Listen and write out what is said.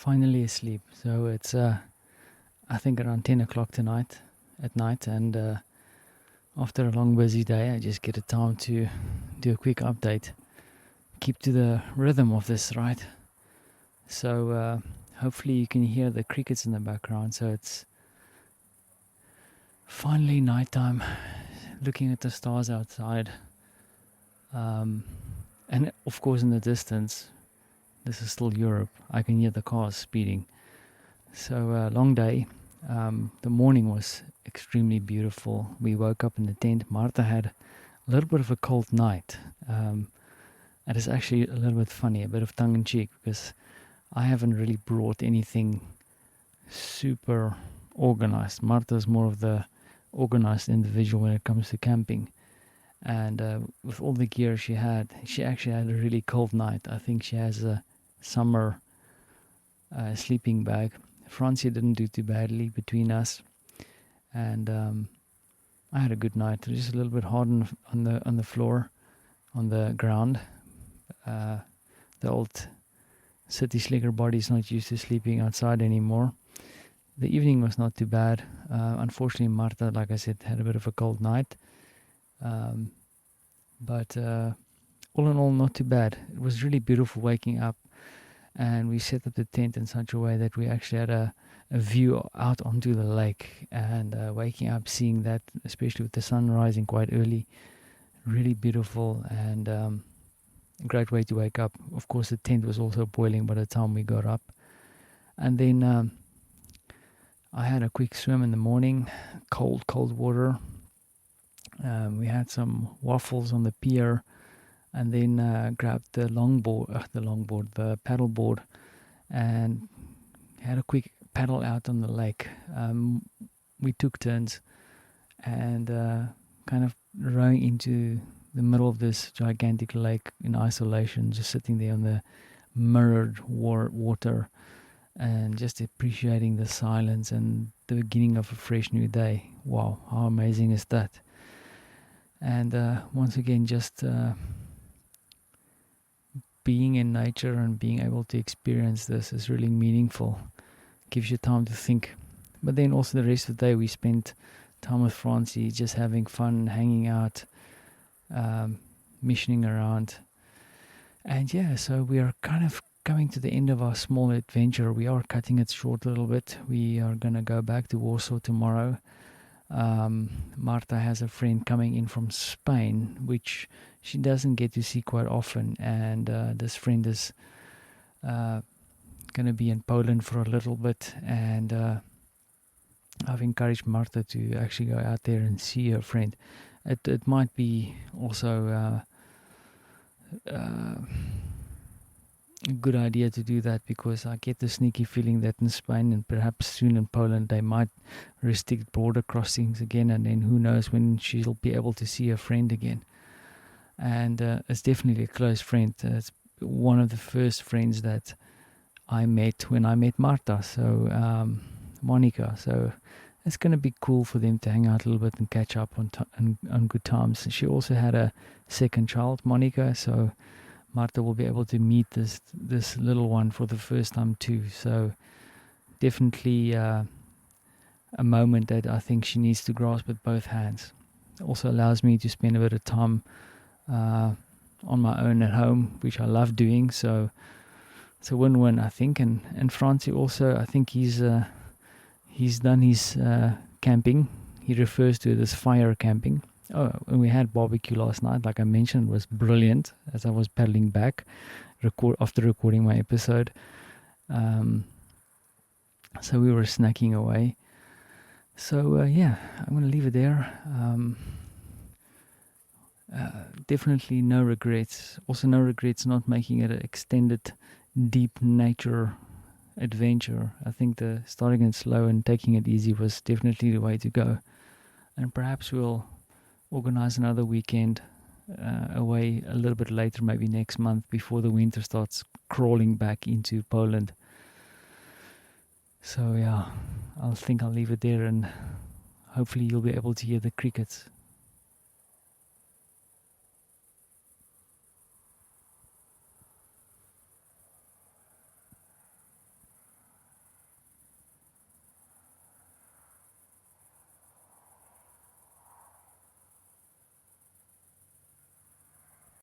finally asleep. So it's I think around 10 o'clock at night, and after a long busy day, I just get a time to do a quick update. Keep to the rhythm of this, right? So hopefully you can hear the crickets in the background. So it's finally nighttime, looking at the stars outside, and of course in the distance, this is still Europe. I can hear the cars speeding. So long day. The morning was extremely beautiful. We woke up in the tent. Martha had a little bit of a cold night. It is actually a little bit funny, a bit of tongue in cheek, because I haven't really brought anything super organized. Martha's more of the organized individual when it comes to camping. And with all the gear she actually had a really cold night. I think she has a summer sleeping bag. Frantzi didn't do too badly between us, and I had a good night. It was just a little bit hard on the floor, on the ground. The old city slicker body's not used to sleeping outside anymore. The evening was not too bad. Unfortunately, Martha, like I said, had a bit of a cold night. But all in all, not too bad. It was really beautiful waking up, and we set up the tent in such a way that we actually had a view out onto the lake, and waking up, seeing that, especially with the sun rising quite early, really beautiful, and a great way to wake up. Of course, the tent was also boiling by the time we got up. And then I had a quick swim in the morning, cold water. We had some waffles on the pier, and then grabbed the paddleboard, and had a quick paddle out on the lake. We took turns, and kind of rowing into the middle of this gigantic lake in isolation, just sitting there on the mirrored water, and just appreciating the silence and the beginning of a fresh new day. Wow, how amazing is that? And once again, just being in nature and being able to experience this is really meaningful. Gives you time to think. But then also the rest of the day we spent time with Frantzi, just having fun, hanging out, missioning around. And yeah, so we are kind of coming to the end of our small adventure. We are cutting it short a little bit. We are going to go back to Warsaw tomorrow. Marta has a friend coming in from Spain, which she doesn't get to see quite often, and this friend is going to be in Poland for a little bit, and I've encouraged Marta to actually go out there and see her friend. It might be also a good idea to do that, because I get the sneaky feeling that in Spain and perhaps soon in Poland they might restrict border crossings again, and then who knows when she'll be able to see her friend again. And it's definitely a close friend. It's one of the first friends that I met when I met Marta, so Monica. So it's going to be cool for them to hang out a little bit and catch up on good times. She also had a second child, Monica, so Marta will be able to meet this little one for the first time too. So definitely a moment that I think she needs to grasp with both hands. It also allows me to spend a bit of time on my own at home, which I love doing. So it's a win-win, I think. And Frantzi also, I think he's done his camping. He refers to it as fire camping. Oh, and we had barbecue last night, like I mentioned. It was brilliant as I was paddling back after recording my episode. So we were snacking away. So yeah, I'm going to leave it there. Definitely no regrets. Also no regrets not making it an extended, deep nature adventure. I think the starting it slow and taking it easy was definitely the way to go. And perhaps we'll organize another weekend away a little bit later, maybe next month, before the winter starts crawling back into Poland. So yeah, I think I'll leave it there, and hopefully you'll be able to hear the crickets